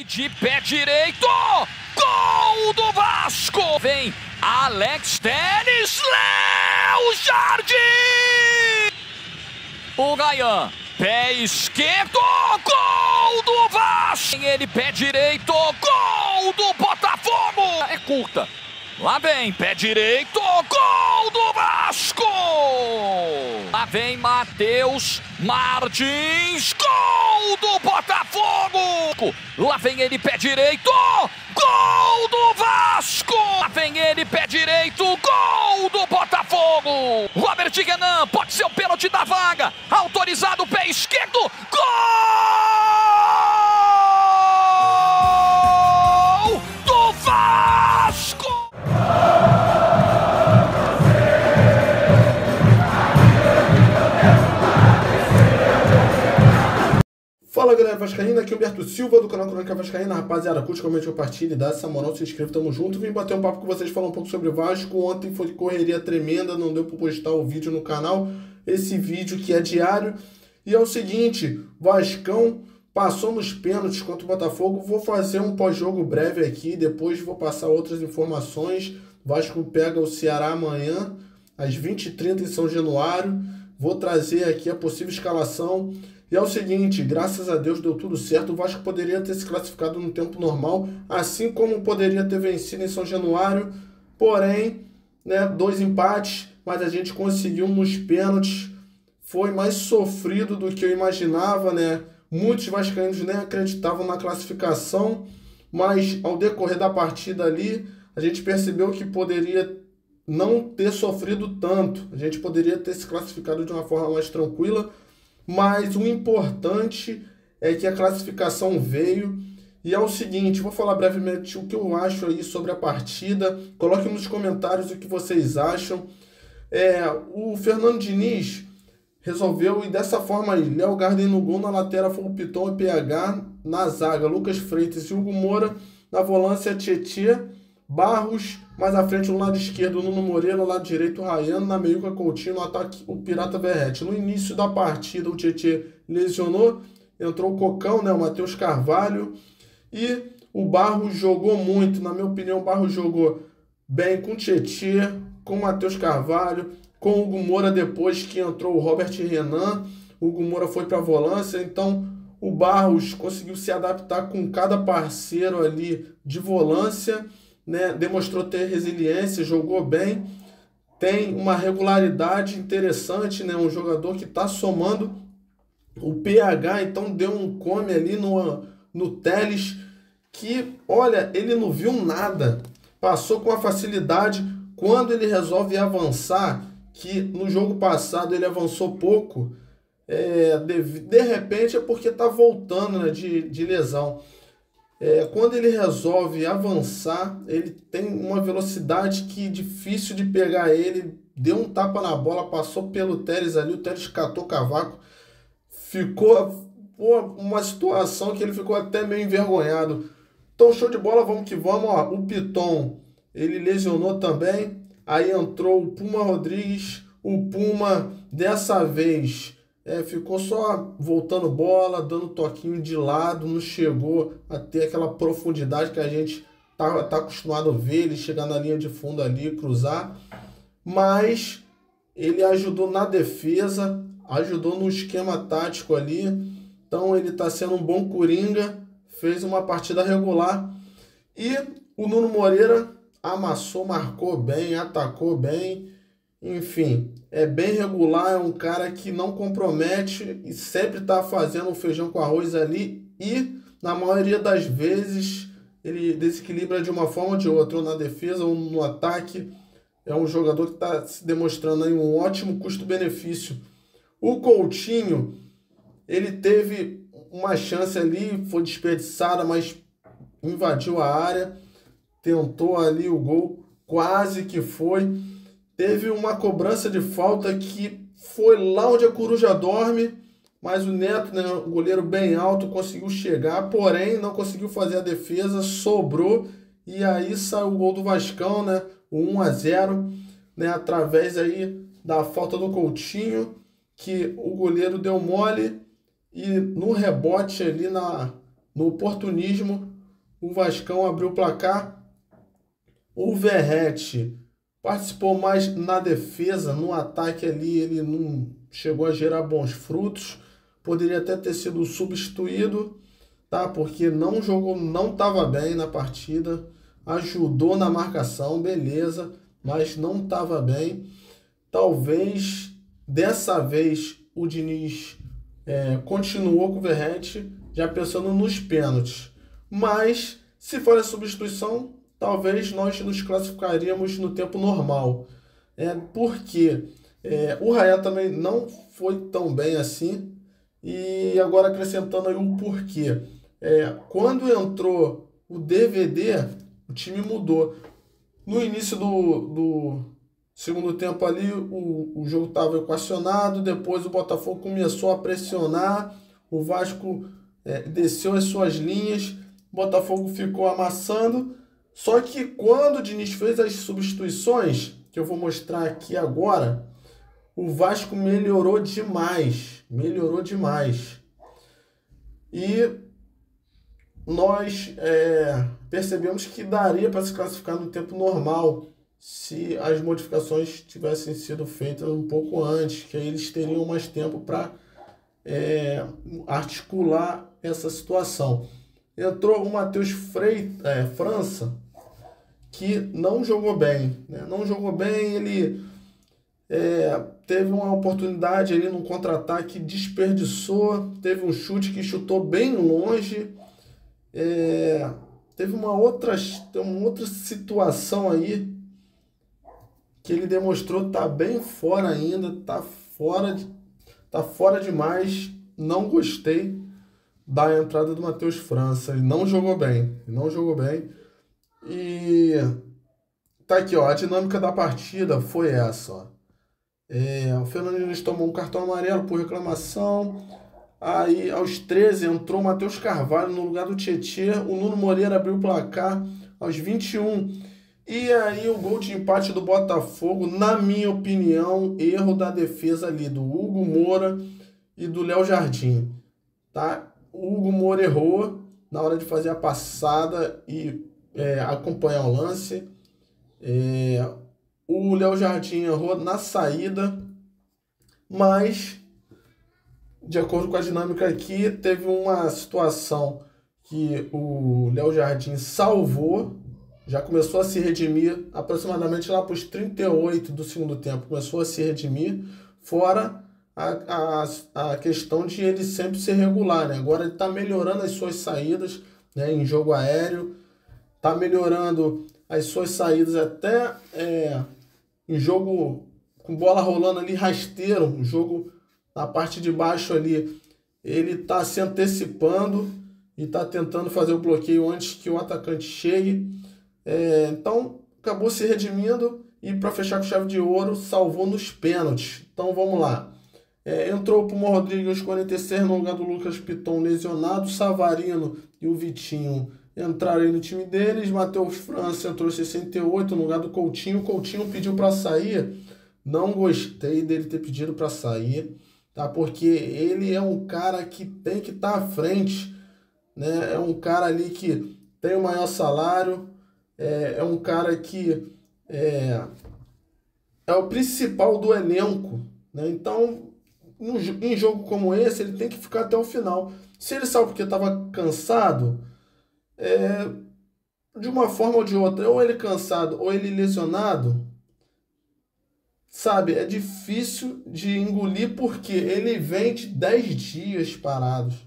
De pé direito, gol do Vasco! Vem Alex Telles, Léo Jardim! O Ryan, pé esquerdo, gol do Vasco! Vem ele, pé direito, gol do Botafogo! É curta. Lá vem, pé direito, gol do Vasco! Lá vem Matheus Martins, gol do Botafogo! Lá vem ele, pé direito, gol do Vasco! Lá vem ele, pé direito, gol do Botafogo! Robert Renan, pode ser o pênalti da vaga, autorizado, pé esquerdo, gol do Vasco! Fala galera vascaína, aqui é o Humberto Silva do canal Crônica Vascaína. Rapaziada, curte, comente, compartilhe, dá essa moral, se inscreva, tamo junto. Vim bater um papo com vocês, falar um pouco sobre o Vasco. Ontem foi correria tremenda, não deu pra postar o vídeo no canal. Esse vídeo que é diário. E é o seguinte, Vascão passou nos pênaltis contra o Botafogo. Vou fazer um pós-jogo breve aqui, depois vou passar outras informações. Vasco pega o Ceará amanhã, às 20h30 em São Januário. Vou trazer aqui a possível escalação. E é o seguinte, graças a Deus deu tudo certo, o Vasco poderia ter se classificado no tempo normal, assim como poderia ter vencido em São Januário, porém, né, 2 empates, mas a gente conseguiu nos pênaltis, foi mais sofrido do que eu imaginava, né? Muitos vascaínos nem acreditavam na classificação, mas ao decorrer da partida ali, a gente percebeu que poderia não ter sofrido tanto, a gente poderia ter se classificado de uma forma mais tranquila. Mas o importante é que a classificação veio. E é o seguinte, vou falar brevemente o que eu acho aí sobre a partida. Coloquem nos comentários o que vocês acham. O Fernando Diniz resolveu ir dessa forma aí. Léo Jardim no gol, na lateral foi o Piton e PH. Na zaga, Lucas Freitas e Hugo Moura. Na volância, Tietê, Barros. Mais à frente, no lado esquerdo, Nuno Moreira, no lado direito, Rayano, na meiuca, Coutinho, no ataque, o Pirata Verrete. No início da partida, o Tietê lesionou, entrou o Cocão, né, o Matheus Carvalho, e o Barros jogou muito, na minha opinião, o Barros jogou bem com o Tietê, com o Matheus Carvalho, com o Hugo Moura depois que entrou o Robert Renan, o Hugo Moura foi para a volância, então o Barros conseguiu se adaptar com cada parceiro ali de volância, né, demonstrou ter resiliência, jogou bem, tem uma regularidade interessante, né, um jogador que está somando. O PH, então, deu um come ali no Telles, que, olha, ele não viu nada, passou com a facilidade. Quando ele resolve avançar, que no jogo passado ele avançou pouco, de repente é porque está voltando, né, de lesão. Quando ele resolve avançar, ele tem uma velocidade que é difícil de pegar ele. Deu um tapa na bola, passou pelo Telles ali, o Telles catou o cavaco. Ficou uma situação que ele ficou até meio envergonhado. Então, show de bola, vamos que vamos. Ó, o Piton, ele lesionou também. Aí entrou o Puma Rodrigues. O Puma, dessa vez, ficou só voltando bola, dando toquinho de lado, não chegou a ter aquela profundidade que a gente tá acostumado a ver, ele chegar na linha de fundo ali, cruzar. Mas ele ajudou na defesa, ajudou no esquema tático ali. Então ele está sendo um bom coringa, fez uma partida regular. E o Nuno Moreira amassou, marcou bem, atacou bem. Enfim, é bem regular, é um cara que não compromete e sempre está fazendo um feijão com arroz ali e, na maioria das vezes, ele desequilibra de uma forma ou de outra, ou na defesa ou no ataque. É um jogador que está se demonstrando aí um ótimo custo-benefício. O Coutinho, ele teve uma chance ali, foi desperdiçada, mas invadiu a área, tentou ali o gol, quase que foi. Teve uma cobrança de falta que foi lá onde a coruja dorme, mas o Neto, né, o goleiro bem alto, conseguiu chegar, porém não conseguiu fazer a defesa, sobrou, e aí saiu o gol do Vascão, né, o 1-0, né, através aí da falta do Coutinho, que o goleiro deu mole, e no rebote ali no oportunismo, o Vascão abriu o placar. O Verratti participou mais na defesa, no ataque ali ele não chegou a gerar bons frutos. Poderia até ter sido substituído, tá? Porque não jogou, não estava bem na partida. Ajudou na marcação, beleza, mas não estava bem. Talvez dessa vez o Diniz continuou com o Verratti, já pensando nos pênaltis. Mas se for a substituição, talvez nós nos classificaríamos no tempo normal. Porque o Raya também não foi tão bem assim. E agora acrescentando aí o porquê. Quando entrou o DVD, o time mudou. No início do segundo tempo ali, o jogo estava equacionado. Depois o Botafogo começou a pressionar. O Vasco desceu as suas linhas. O Botafogo ficou amassando. Só que quando o Diniz fez as substituições, que eu vou mostrar aqui agora, o Vasco melhorou demais. Melhorou demais. E nós percebemos que daria para se classificar no tempo normal se as modificações tivessem sido feitas um pouco antes, que aí eles teriam mais tempo para articular essa situação. Entrou o Matheus França, que não jogou bem, né? Não jogou bem, ele teve uma oportunidade ali no contra-ataque, desperdiçou, teve um chute que chutou bem longe, teve uma outra situação aí que ele demonstrou estar bem fora ainda, tá fora demais. Não gostei da entrada do Matheus França, ele não jogou bem, e tá aqui, ó, a dinâmica da partida foi essa, ó. O Fernando Diniz tomou um cartão amarelo por reclamação. Aí aos 13 entrou o Matheus Carvalho no lugar do Tietê. O Nuno Moreira abriu o placar aos 21. E aí o gol de empate do Botafogo, na minha opinião, erro da defesa ali do Hugo Moura e do Léo Jardim, tá? O Hugo Moura errou na hora de fazer a passada e acompanhar o lance. O Léo Jardim errou na saída, mas, de acordo com a dinâmica aqui, teve uma situação que o Léo Jardim salvou, já começou a se redimir, aproximadamente lá para os 38 do segundo tempo, começou a se redimir, fora a questão de ele sempre ser regular, né? Agora ele está melhorando as suas saídas, né, em jogo aéreo, está melhorando as suas saídas até em jogo com bola rolando ali, rasteiro, um jogo na parte de baixo ali, ele está se antecipando e está tentando fazer o bloqueio antes que o atacante chegue. Então, acabou se redimindo e, para fechar com chave de ouro, salvou nos pênaltis. Então, vamos lá. Entrou o Pumão Rodrigues aos 46 no lugar do Lucas Piton lesionado. Savarino e o Vitinho entraram aí no time deles. Matheus França entrou aos 68 no lugar do Coutinho. O Coutinho pediu para sair. Não gostei dele ter pedido para sair, tá? Porque ele é um cara que tem que estar à frente, né? É um cara ali que tem o maior salário. É um cara que é o principal do elenco, né? Então, em jogo como esse, ele tem que ficar até o final. Se ele saiu porque estava cansado, de uma forma ou de outra, ou ele cansado ou ele lesionado, sabe, é difícil de engolir porque ele vem de 10 dias parados.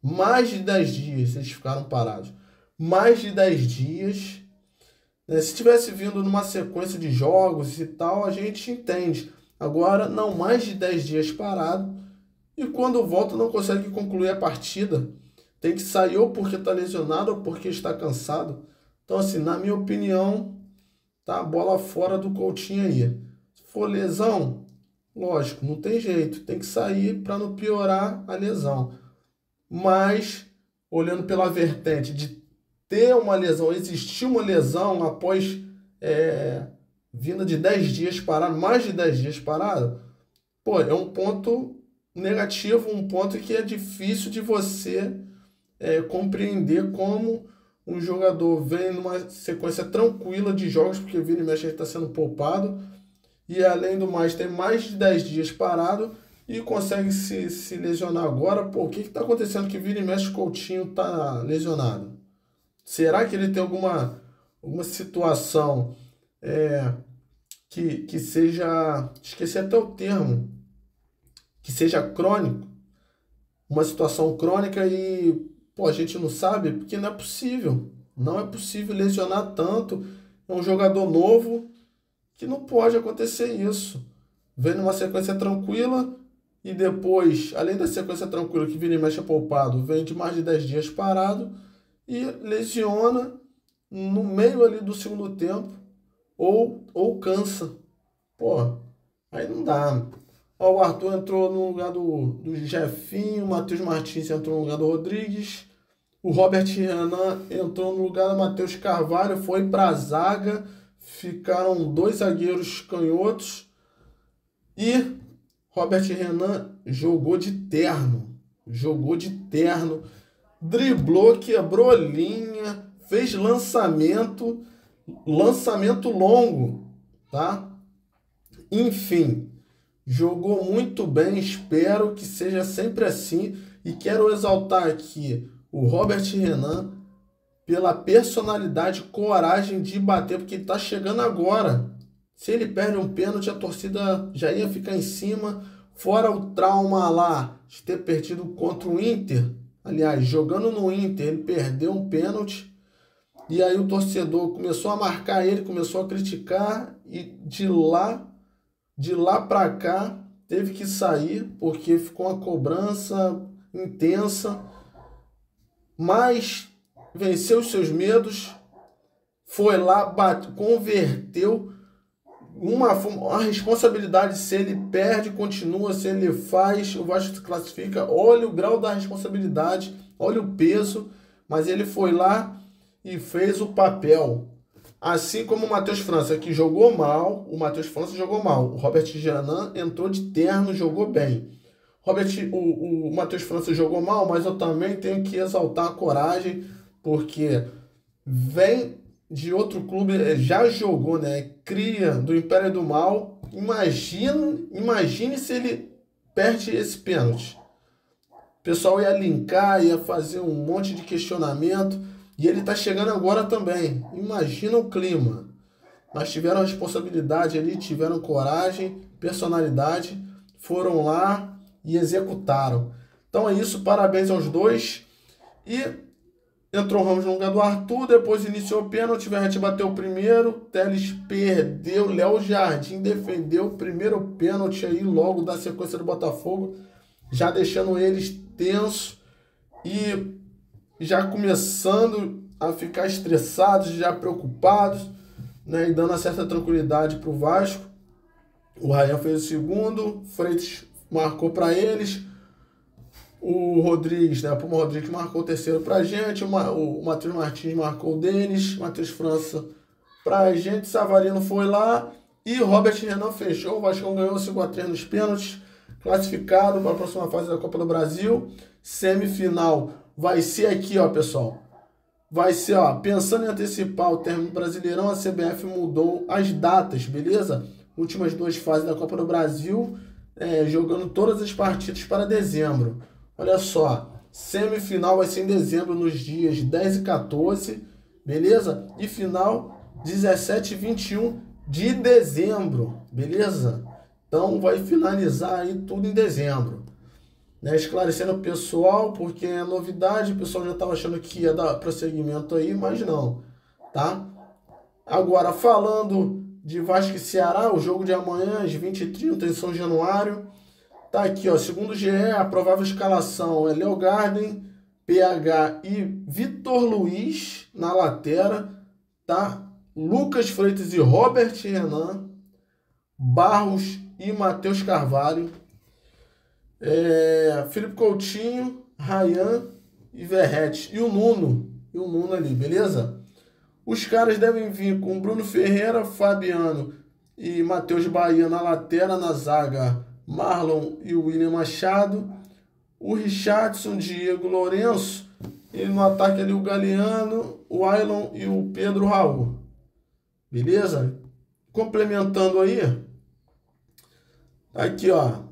Mais de 10 dias eles ficaram parados. Mais de 10 dias. Se tivesse vindo numa sequência de jogos e tal, a gente entende. Agora, não, mais de 10 dias parado. E quando volta não consegue concluir a partida. Tem que sair ou porque está lesionado ou porque está cansado. Então, assim, na minha opinião, tá a bola fora do Coutinho aí. Se for lesão, lógico, não tem jeito. Tem que sair para não piorar a lesão. Mas, olhando pela vertente de ter uma lesão, existir uma lesão após vinda de 10 dias parado, mais de 10 dias parado, pô, é um ponto negativo, um ponto que é difícil de você compreender como um jogador vem numa sequência tranquila de jogos, porque vira e mexe ele está sendo poupado, e além do mais tem mais de 10 dias parado e consegue se lesionar agora. Pô, o que está acontecendo que vira e mexe o Coutinho está lesionado? Será que ele tem alguma situação que seja, esqueci até o termo, que seja crônico, uma situação crônica e, pô, a gente não sabe, porque não é possível lesionar tanto. É um jogador novo que não pode acontecer isso. Vem numa sequência tranquila e depois, além da sequência tranquila que vira e mexe poupado, vem de mais de 10 dias parado e lesiona no meio ali do segundo tempo ou cansa. Pô, aí não dá. Ó, o Arthur entrou no lugar do Jefinho, o Matheus Martins entrou no lugar do Rodrigues, o Robert Renan entrou no lugar do Matheus Carvalho, foi para a zaga, ficaram 2 zagueiros canhotos e Robert Renan jogou de terno, driblou, quebrou linha, fez lançamento longo, tá? Enfim, jogou muito bem, espero que seja sempre assim. E quero exaltar aqui o Robert Renan pela personalidade, coragem de bater, porque ele está chegando agora. Se ele perde um pênalti, a torcida já ia ficar em cima. Fora o trauma lá de ter perdido contra o Inter. Aliás, jogando no Inter, ele perdeu um pênalti. E aí o torcedor começou a marcar ele, começou a criticar. E de lá para cá, teve que sair, porque ficou uma cobrança intensa. Mas venceu os seus medos, foi lá, converteu uma responsabilidade. Se ele perde, continua. Se ele faz, o Vasco se classifica. Olha o grau da responsabilidade, olha o peso. Mas ele foi lá e fez o papel. Assim como o Matheus França, que jogou mal. O Matheus França jogou mal. O Robert Renan entrou de terno, jogou bem. O Matheus França jogou mal, mas eu também tenho que exaltar a coragem, porque vem de outro clube, já jogou, né? Cria do Império do Mal. Imagine se ele perde esse pênalti. O pessoal ia linkar, ia fazer um monte de questionamento. E ele tá chegando agora também. Imagina o clima. Mas tiveram responsabilidade ali, tiveram coragem, personalidade, foram lá e executaram. Então é isso, parabéns aos dois. E entrou o Ramos no lugar do Arthur, depois iniciou o pênalti, o Verratti bateu o primeiro, Telles perdeu, Léo Jardim defendeu o primeiro pênalti aí logo da sequência do Botafogo, já deixando eles tensos e já começando a ficar estressados, já preocupados, né, e dando uma certa tranquilidade para o Vasco. O Ryan fez o segundo, Freitas marcou para eles, o Rodrigues, né, o Puma Rodrigues marcou o terceiro para a gente, o Matheus Martins marcou o Denis, Matheus França para a gente, Savarino foi lá e Robert Renan fechou. O Vasco ganhou 5-3 nos pênaltis, classificado para a próxima fase da Copa do Brasil. Semifinal vai ser aqui, ó, pessoal. Vai ser, ó, pensando em antecipar o término do Brasileirão, a CBF mudou as datas, beleza? Últimas 2 fases da Copa do Brasil, jogando todas as partidas para dezembro. Olha só, semifinal vai ser em dezembro, nos dias 10 e 14, beleza? E final 17 e 21 de dezembro, beleza? Então vai finalizar aí tudo em dezembro. Né, esclarecendo o pessoal, porque é novidade, o pessoal já estava achando que ia dar prosseguimento aí, mas não, tá? Agora, falando de Vasco e Ceará, o jogo de amanhã, às 20h30, em São Januário, tá aqui, ó, segundo o GE, a provável escalação é Léo Garden, PH e Vitor Luiz na lateral, tá? Lucas Freitas e Robert Renan, Barros e Matheus Carvalho, Felipe Coutinho, Ryan e Verratti e o Nuno ali, beleza? Os caras devem vir com Bruno Ferreira, Fabiano e Matheus Bahia na lateral, na zaga Marlon e William Machado, o Richardson, Diego Lourenço E no ataque ali o Galeano, o Ailon e o Pedro Raul. Beleza? Complementando aí. Aqui, ó.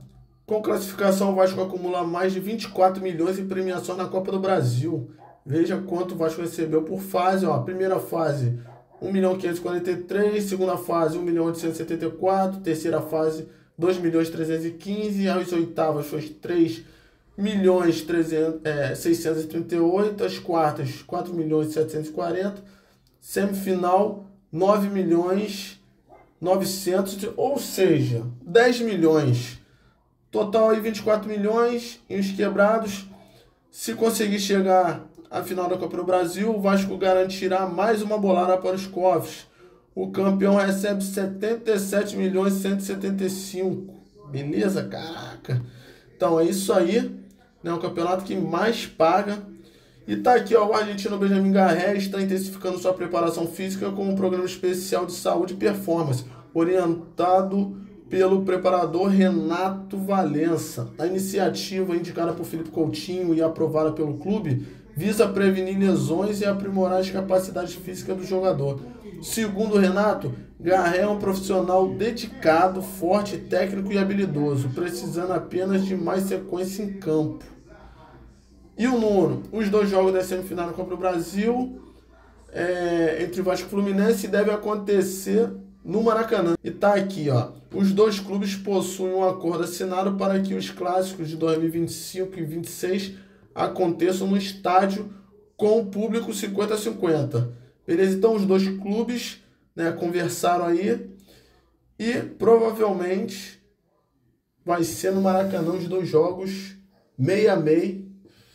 Com classificação, o Vasco acumula mais de 24 milhões em premiação na Copa do Brasil. Veja quanto o Vasco recebeu por fase. Ó. Primeira fase, 1.543.000. Segunda fase, 1.874.000. Terceira fase, 2.315.000. As oitavas foi 3.638.000. As quartas, 4.740.000. Semifinal, 9.900.000. Ou seja, 10 milhões. Total aí 24 milhões e os quebrados. Se conseguir chegar à final da Copa do Brasil, o Vasco garantirá mais uma bolada para os cofres. O campeão recebe 77.175.000. Beleza? Caraca! Então é isso aí. É o campeonato que mais paga. E tá aqui, ó, o argentino Benjamin Garré está intensificando sua preparação física com um programa especial de saúde e performance, orientado pelo preparador Renato Valença. A iniciativa, indicada por Felipe Coutinho e aprovada pelo clube, visa prevenir lesões e aprimorar as capacidades físicas do jogador. Segundo o Renato, Garré é um profissional dedicado, forte, técnico e habilidoso, precisando apenas de mais sequência em campo. E o Nuno, os dois jogos da semifinal da Copa do Brasil, entre Vasco e Fluminense, deve acontecer no Maracanã. E tá aqui, ó. Os dois clubes possuem um acordo assinado para que os clássicos de 2025 e 2026 aconteçam no estádio com o público 50-50. Beleza? Então os dois clubes, né, conversaram aí e provavelmente vai ser no Maracanã os dois jogos meio a meio.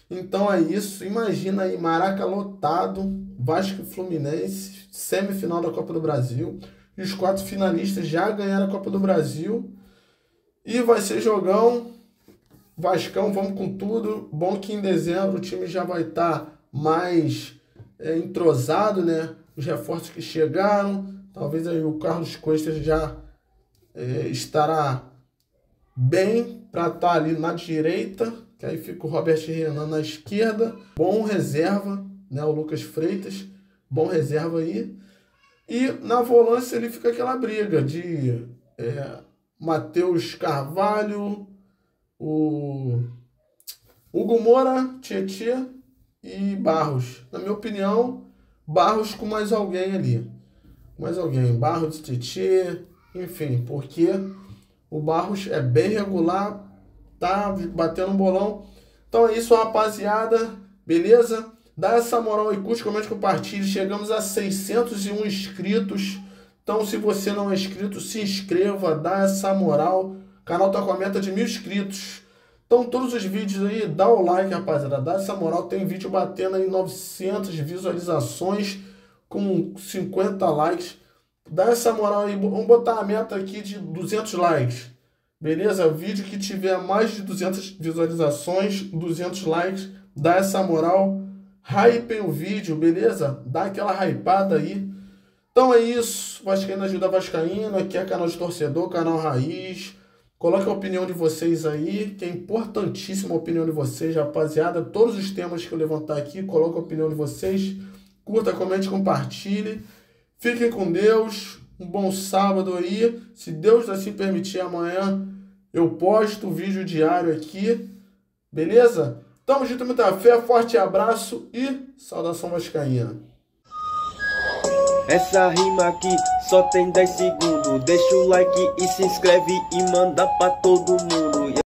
Então é isso. Imagina aí, Maraca lotado, Vasco e Fluminense, semifinal da Copa do Brasil. E os 4 finalistas já ganharam a Copa do Brasil. E vai ser jogão. Vascão, vamos com tudo. Bom que em dezembro o time já vai estar mais entrosado, né? Os reforços que chegaram. Talvez aí o Carlos Costa já estará bem para estar ali na direita. Que aí fica o Robert Renan na esquerda. Bom reserva, né? O Lucas Freitas. Bom reserva aí. E na volância ele fica aquela briga de Matheus Carvalho, o Hugo Moura, Tietê e Barros. Na minha opinião, Barros com mais alguém ali. Mais alguém. Barros, Tietê, enfim. Porque o Barros é bem regular, tá batendo um bolão. Então é isso, rapaziada. Beleza? Dá essa moral e curte, comente, compartilhe. Chegamos a 601 inscritos. Então, se você não é inscrito, se inscreva, dá essa moral. O canal tá com a meta de 1.000 inscritos. Então, todos os vídeos aí, dá o like, rapaziada. Dá essa moral. Tem vídeo batendo aí 900 visualizações com 50 likes. Dá essa moral aí. Vamos botar a meta aqui de 200 likes. Beleza? Vídeo que tiver mais de 200 visualizações, 200 likes. Dá essa moral. Hypem o vídeo, beleza? Dá aquela hypada aí. Então é isso. Vascaína ajuda Vascaína. Aqui é canal de torcedor, canal Raiz. Coloque a opinião de vocês aí, que é importantíssima a opinião de vocês, rapaziada. Todos os temas que eu levantar aqui, coloque a opinião de vocês. Curta, comente, compartilhe. Fiquem com Deus. Um bom sábado aí. Se Deus assim permitir, amanhã eu posto o vídeo diário aqui. Beleza? Tamo junto, muita fé, forte abraço e saudação vascaína. Essa rima aqui só tem 10 segundos. Deixa o like e se inscreve e manda pra todo mundo.